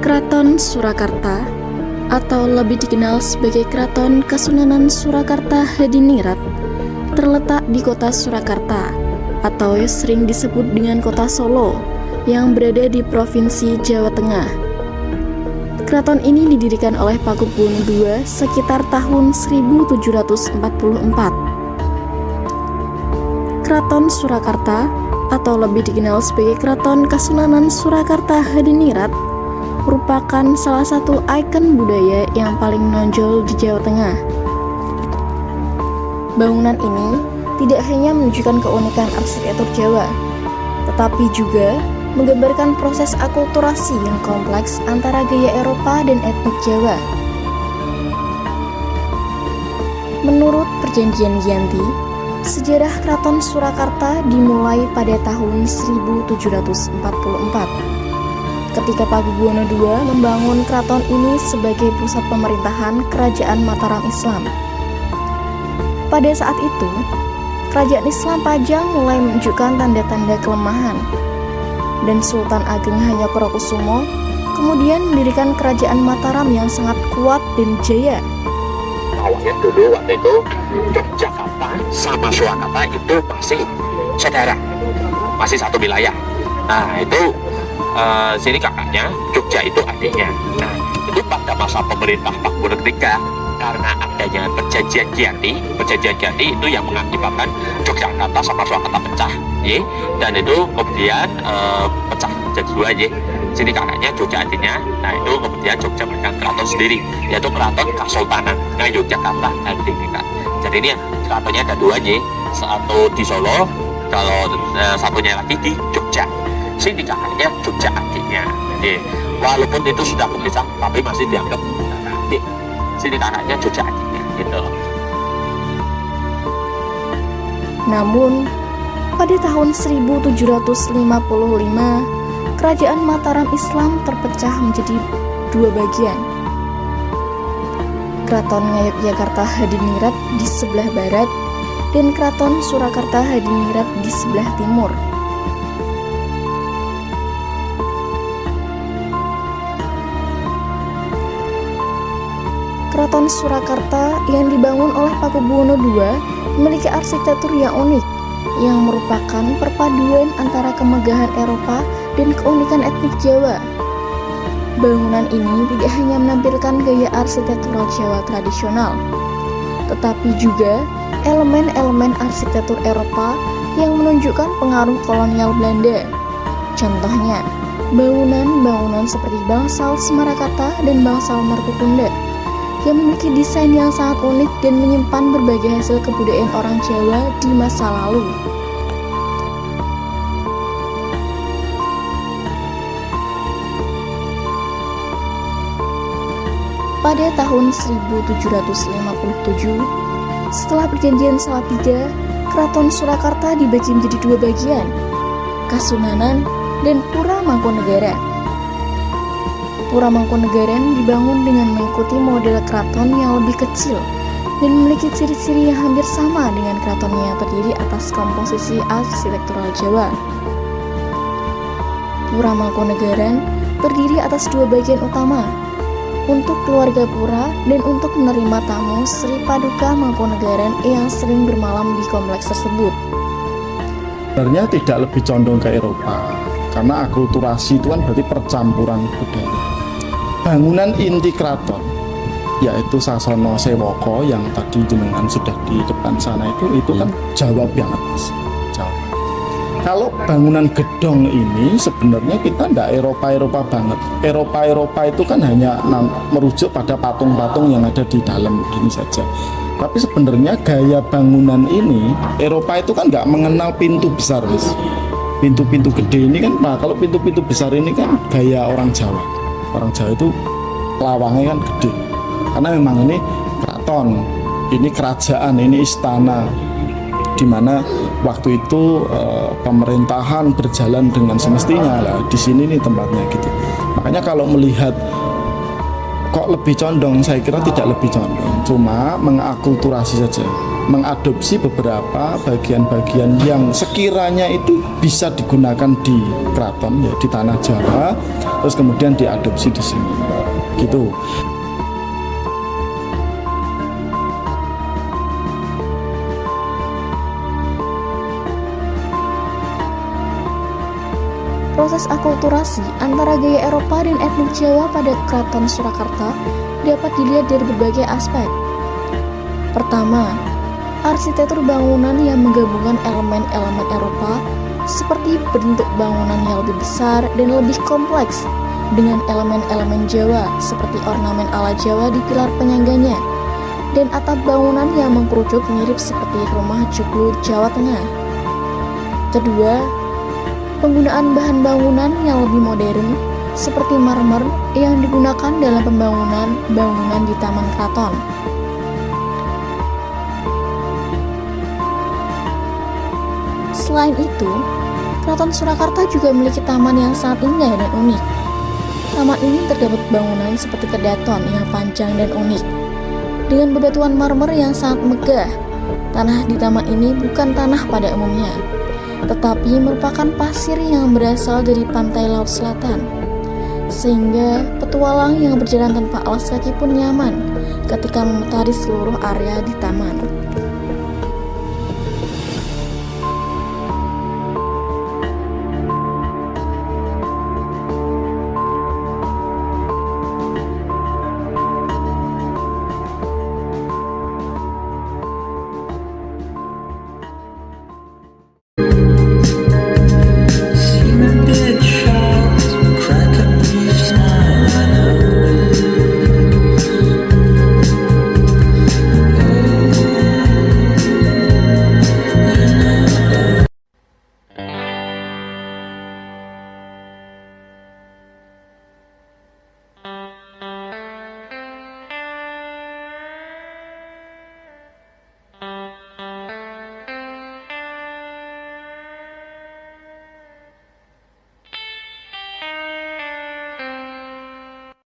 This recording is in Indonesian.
Keraton Surakarta atau lebih dikenal sebagai Keraton Kasunanan Surakarta Hadiningrat terletak di kota Surakarta atau sering disebut dengan kota Solo yang berada di Provinsi Jawa Tengah. Keraton ini didirikan oleh Pakubuwono II sekitar tahun 1744. Keraton Surakarta atau lebih dikenal sebagai Keraton Kasunanan Surakarta Hadiningrat merupakan salah satu ikon budaya yang paling menonjol di Jawa Tengah. Bangunan ini tidak hanya menunjukkan keunikan arsitektur Jawa, tetapi juga menggambarkan proses akulturasi yang kompleks antara gaya Eropa dan etnik Jawa. Menurut Perjanjian Giyanti, sejarah Keraton Surakarta dimulai pada tahun 1744. Ketika Pakubuwono II membangun keraton ini sebagai pusat pemerintahan Kerajaan Mataram Islam. Pada saat itu, Kerajaan Islam Pajang mulai menunjukkan tanda-tanda kelemahan, dan Sultan Ageng Hanyokorokusumo kemudian mendirikan Kerajaan Mataram yang sangat kuat dan jaya. Awalnya dulu waktu itu Yogyakarta sama Surakarta itu masih saudara, masih satu wilayah. Nah itu sini kakaknya, Jogja itu adiknya. Nah itu pada masa pemerintah Pakubuwono III, karena adanya perjanjian Giyanti itu yang mengakibatkan Yogyakarta sama Surakarta pecah, ye, dan itu kemudian pecah jadi dua, ye. Sini kakaknya, Jogja adiknya. Nah itu kemudian Jogja memegang keraton sendiri, yaitu keraton Kasultanan. Nah Yogyakarta adiknya. Jadi ini keratonnya ada dua, ye. Satu di Solo, kalau satunya lagi di Jogja. Sini kakaknya, Jogja adiknya. Jadi walaupun itu sudah berpisah, tapi masih dianggap adik. Sini kakaknya, Jogja adiknya, gitu. Namun, pada tahun 1755, Kerajaan Mataram Islam terpecah menjadi dua bagian. Keraton Ngayogyakarta Hadiningrat di sebelah barat dan Keraton Surakarta Hadiningrat di sebelah timur. Keraton Surakarta yang dibangun oleh Pakubuwono II memiliki arsitektur yang unik, yang merupakan perpaduan antara kemegahan Eropa dan keunikan etnik Jawa. Bangunan ini tidak hanya menampilkan gaya arsitektural Jawa tradisional, tetapi juga elemen-elemen arsitektur Eropa yang menunjukkan pengaruh kolonial Belanda. Contohnya, bangunan-bangunan seperti Bangsal Semarakata dan Bangsal Markukunda yang memiliki desain yang sangat unik dan menyimpan berbagai hasil kebudayaan orang Jawa di masa lalu. Pada tahun 1757, setelah perjanjian Salatiga, Keraton Surakarta dibagi menjadi dua bagian, Kasunanan dan Pura Mangkunegara. Pura Mangkunagaran dibangun dengan mengikuti model keraton yang lebih kecil dan memiliki ciri-ciri yang hampir sama dengan keraton yang terdiri atas komposisi arsitektural Jawa. Pura Mangkunagaran terdiri atas dua bagian utama, untuk keluarga pura dan untuk menerima tamu Sri Paduka Mangkunagaran yang sering bermalam di kompleks tersebut. Sebenarnya tidak lebih condong ke Eropa, karena akulturasi itu kan berarti percampuran budaya. Bangunan inti keraton, yaitu Sasono Sewoko yang tadi jenengan sudah di depan sana itu kan Jawa banget, Mas. Jawa. Kalau bangunan gedong ini sebenarnya kita tidak Eropa banget. Eropa itu kan hanya merujuk pada patung-patung yang ada di dalam ini saja. Tapi sebenarnya gaya bangunan ini, Eropa itu kan nggak mengenal pintu besar, Mas. Pintu-pintu gede ini kan, nah kalau pintu-pintu besar ini kan gaya orang Jawa. Orang Jawa itu lawangnya kan gede, karena memang ini keraton, ini kerajaan, ini istana, di mana waktu itu pemerintahan berjalan dengan semestinya lah. Di sini nih tempatnya gitu. Makanya kalau melihat Kok lebih condong? Saya kira tidak lebih condong, cuma mengakulturasi saja, mengadopsi beberapa bagian-bagian yang sekiranya itu bisa digunakan di keraton, ya di tanah Jawa, terus kemudian diadopsi di sini, gitu. Proses akulturasi antara gaya Eropa dan etnik Jawa pada Keraton Surakarta dapat dilihat dari berbagai aspek. Pertama, arsitektur bangunan yang menggabungkan elemen-elemen Eropa seperti bentuk bangunan yang lebih besar dan lebih kompleks dengan elemen-elemen Jawa seperti ornamen ala Jawa di pilar penyangganya dan atap bangunan yang mengkerucut mirip seperti rumah joglo Jawa Tengah. Kedua, penggunaan bahan bangunan yang lebih modern seperti marmer yang digunakan dalam pembangunan bangunan di Taman Keraton. Selain itu, Keraton Surakarta juga memiliki taman yang sangat indah dan unik. Taman ini terdapat bangunan seperti kedaton yang panjang dan unik, dengan bebatuan marmer yang sangat megah. Tanah di taman ini bukan tanah pada umumnya, tetapi merupakan pasir yang berasal dari pantai laut selatan, sehingga petualang yang berjalan tanpa alas kaki pun nyaman ketika memutari seluruh area di taman.